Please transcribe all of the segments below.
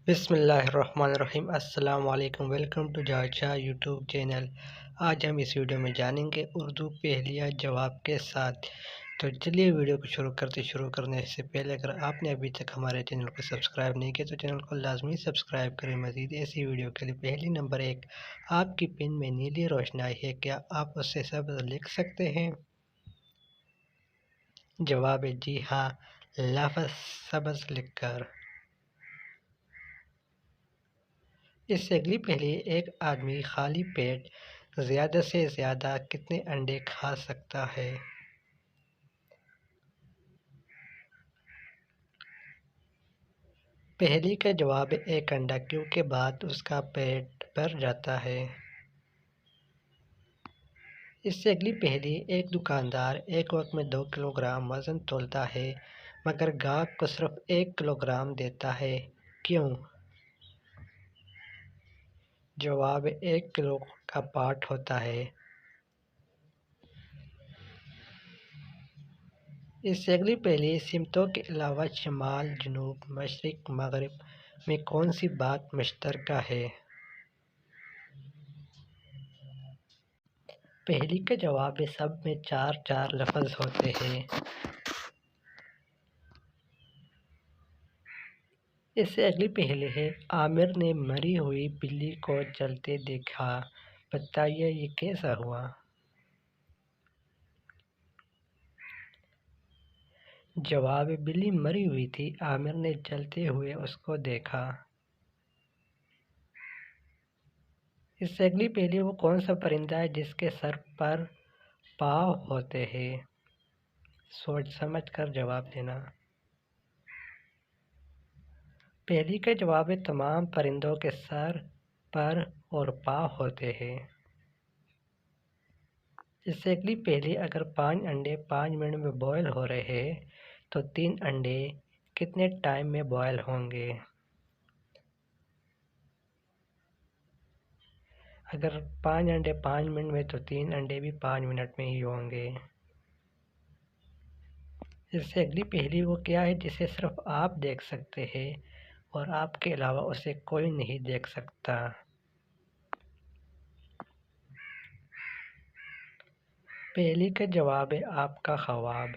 بسم اللہ الرحمن الرحیم۔ السلام علیکم، ویلکم ٹو جاچا یوٹیوب چینل۔ آج ہم اس ویڈیو میں جانیں گے اردو پہلیہ جواب کے ساتھ۔ تو چلیے ویڈیو کو شروع کرنے سے پہلے اگر آپ نے ابھی تک ہمارے چینل کو سبسکرائب نہیں کیا تو چینل کو لازمی سبسکرائب کریں۔ مزید ایسی ویڈیو کے لیے پہلی نمبر 1، آپ کی پن میں نیلی روشنائی ہے، کیا آپ اس سے سبز لکھ سکتے ہیں؟ جواب ہے جی ہاں، لفظ سبز لکھ کر۔ اس سے اگلی پہلی، ایک آدمی خالی پیٹ زیادہ سے زیادہ کتنے انڈے کھا سکتا ہے؟ پہلی کا جواب ہے ایک انڈا، کیونکہ بعد اس کا پیٹ بھر جاتا ہے۔ اس سے اگلی پہلی، ایک دکاندار ایک وقت میں 2 کلو گرام وزن تولتا ہے مگر گاہک کو صرف 1 کلو گرام دیتا ہے، کیوں؟ جواب 1 کلو کا پاٹ ہوتا ہے۔ اس سے اگلی پہلی، سمتوں کے علاوہ شمال، جنوب، مشرق، مغرب میں کون سی بات مشترکہ ہے؟ پہلی کا جواب ہے سب میں 4 لفظ ہوتے ہیں۔ اس سے اگلی پہلی ہے، عامر نے مری ہوئی بلی کو چلتے دیکھا، بتائیے یہ کیسا ہوا؟ جواب، بلی مری ہوئی تھی، عامر نے چلتے ہوئے اس کو دیکھا۔ اس سے اگلی پہلی، وہ کون سا پرندہ ہے جس کے سر پر پاؤں ہوتے ہیں؟ سوچ سمجھ کر جواب دینا۔ پہلی کا جواب ہے تمام پرندوں کے سر، پر اور پاؤں ہوتے ہیں۔ اس سے اگلی پہلی، اگر 5 انڈے 5 منٹ میں بوائل ہو رہے ہیں تو 3 انڈے کتنے ٹائم میں بوائل ہوں گے؟ اگر 5 انڈے 5 منٹ میں تو 3 انڈے بھی 5 منٹ میں ہی ہوں گے۔ اس سے اگلی پہلی، وہ کیا ہے جسے صرف آپ دیکھ سکتے ہیں اور آپ کے علاوہ اسے کوئی نہیں دیکھ سکتا؟ پہلی کا جواب ہے آپ کا خواب۔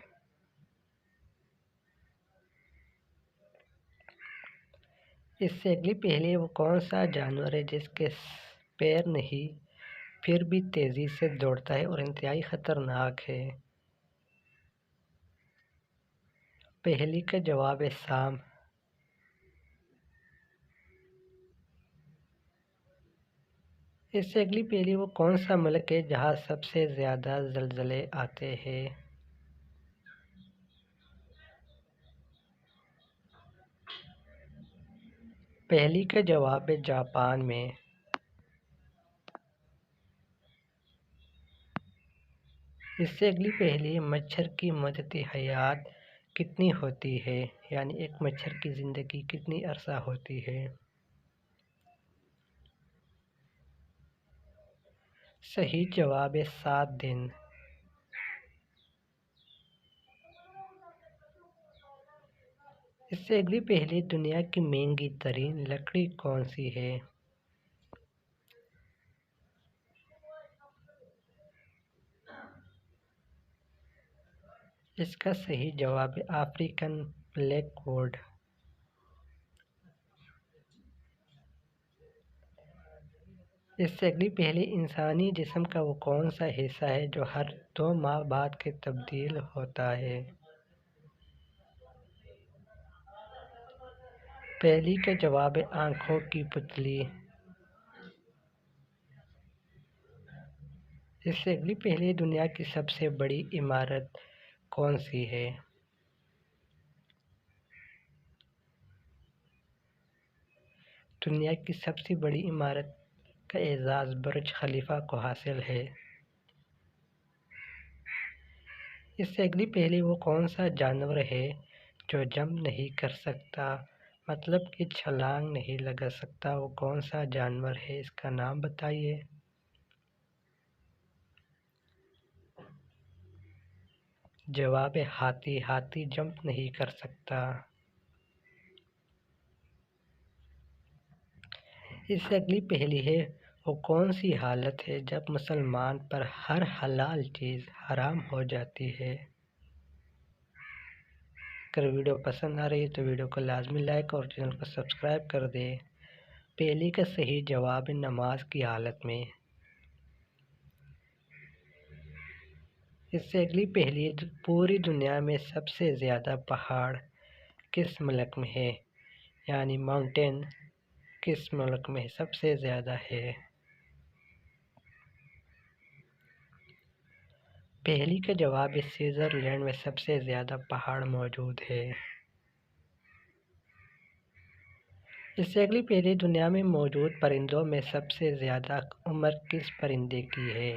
اس سے اگلی پہلی، وہ کون سا جانور ہے جس کے پیر نہیں پھر بھی تیزی سے دوڑتا ہے اور انتہائی خطرناک ہے؟ پہلی کا جواب ہے سانپ۔ اس سے اگلی پہلی، وہ کون سا ملک ہے جہاں سب سے زیادہ زلزلے آتے ہیں؟ پہلی کا جواب ہے جاپان میں۔ اس سے اگلی پہلی، مچھر کی مدتی حیات کتنی ہوتی ہے؟ یعنی ایک مچھر کی زندگی کتنی عرصہ ہوتی ہے؟ صحیح جواب ہے 7 دن۔ اس سے اگلی پہلی، دنیا کی مہنگی ترین لکڑی کون سی ہے؟ اس کا صحیح جواب ہے افریقن بلیک ووڈ۔ اس سے اگلی پہلی، انسانی جسم کا وہ کون سا حصہ ہے جو ہر 2 ماہ بعد کے تبدیل ہوتا ہے؟ پہلی کا جواب ہے آنکھوں کی پتلی۔ اس سے اگلی پہلی، دنیا کی سب سے بڑی عمارت کون سی ہے؟ دنیا کی سب سے بڑی عمارت کا اعزاز برج خلیفہ کو حاصل ہے۔ اس سے اگلی پہلی، وہ کون سا جانور ہے جو جمپ نہیں کر سکتا، مطلب کہ چھلانگ نہیں لگا سکتا؟ وہ کون سا جانور ہے، اس کا نام بتائیے۔ جواب ہے ہاتھی۔ ہاتھی جمپ نہیں کر سکتا۔ اس سے اگلی پہلی ہے وہ کون سی حالت ہے جب مسلمان پر ہر حلال چیز حرام ہو جاتی ہے؟ اگر ویڈیو پسند آ رہی ہے تو ویڈیو کو لازمی لائک اور چینل کو سبسکرائب کر دیں۔ پہلی کا صحیح جواب ہے نماز کی حالت میں۔ اس سے اگلی پہلی ہے پوری دنیا میں سب سے زیادہ پہاڑ کس ملک میں ہے؟ یعنی ماؤنٹین کس ملک میں سب سے زیادہ ہے؟ پہلی کا جواب ہے سوئٹزرلینڈ میں سب سے زیادہ پہاڑ موجود ہے۔ اس سے اگلی پہلی دنیا میں موجود پرندوں میں سب سے زیادہ عمر کس پرندے کی ہے؟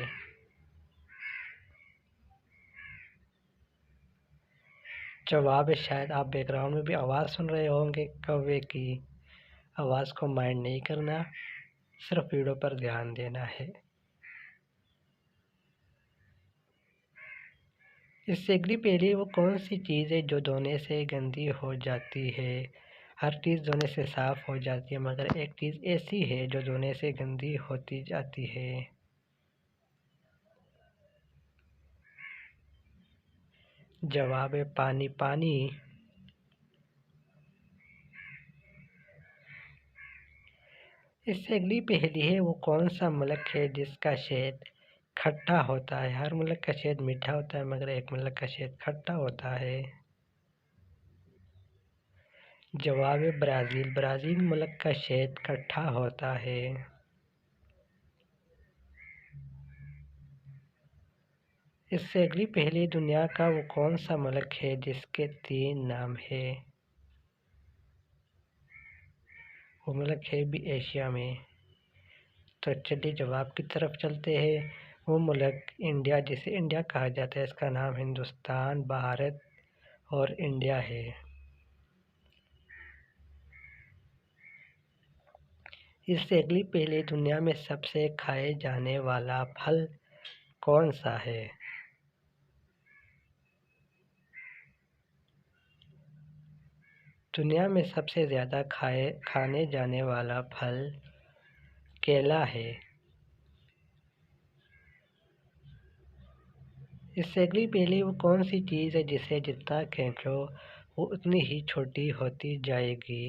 جواب ہے شاید آپ بیک گراؤنڈ میں بھی آواز سن رہے ہوں گے کوے کی۔ آواز کو مائنڈ نہیں کرنا، صرف ویڈیو پر دھیان دینا ہے۔ اس سے اگلی پہلی وہ کون سی چیز ہے جو دھونے سے گندی ہو جاتی ہے؟ ہر چیز دھونے سے صاف ہو جاتی ہے مگر ایک چیز ایسی ہے جو دھونے سے گندی ہوتی جاتی ہے۔ جواب ہے پانی۔ پانی اس سے اگلی پہلی ہے وہ کون سا ملک ہے جس کا شہد کھٹا ہوتا ہے؟ ہر ملک کا شہد میٹھا ہوتا ہے مگر ایک ملک کا شہد کھٹا ہوتا ہے۔ جواب ہے برازیل۔ برازیل ملک کا شہد کھٹا ہوتا ہے۔ اس سے اگلی پہلی دنیا کا وہ کون سا ملک ہے جس کے 3 نام ہے؟ وہ ملک ہے بھی ایشیا میں۔ تو چلیے جواب کی طرف چلتے ہیں۔ وہ ملک انڈیا، جسے انڈیا کہا جاتا ہے، اس کا نام ہندوستان، بھارت اور انڈیا ہے۔ اس سے اگلی پہلی دنیا میں سب سے کھائے جانے والا پھل کون سا ہے؟ دنیا میں سب سے زیادہ کھانے جانے والا پھل کیلا ہے۔ اس سے اگلی پہلی وہ کون سی چیز ہے جسے جتنا کھینچو وہ اتنی ہی چھوٹی ہوتی جائے گی؟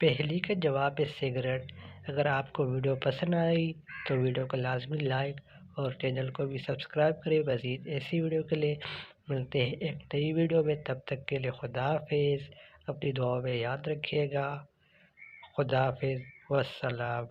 پہلی کا جواب ہے سگریٹ۔ اگر آپ کو ویڈیو پسند آئی تو ویڈیو کو لازمی لائک اور چینل کو بھی سبسکرائب کریں۔ مزید ایسی ویڈیو کے لیے ملتے ہیں ایک نئی ویڈیو میں، تب تک کے لیے خدا حافظ۔ اپنی دعاؤں میں یاد رکھیے گا۔ خدا حافظ والسلام۔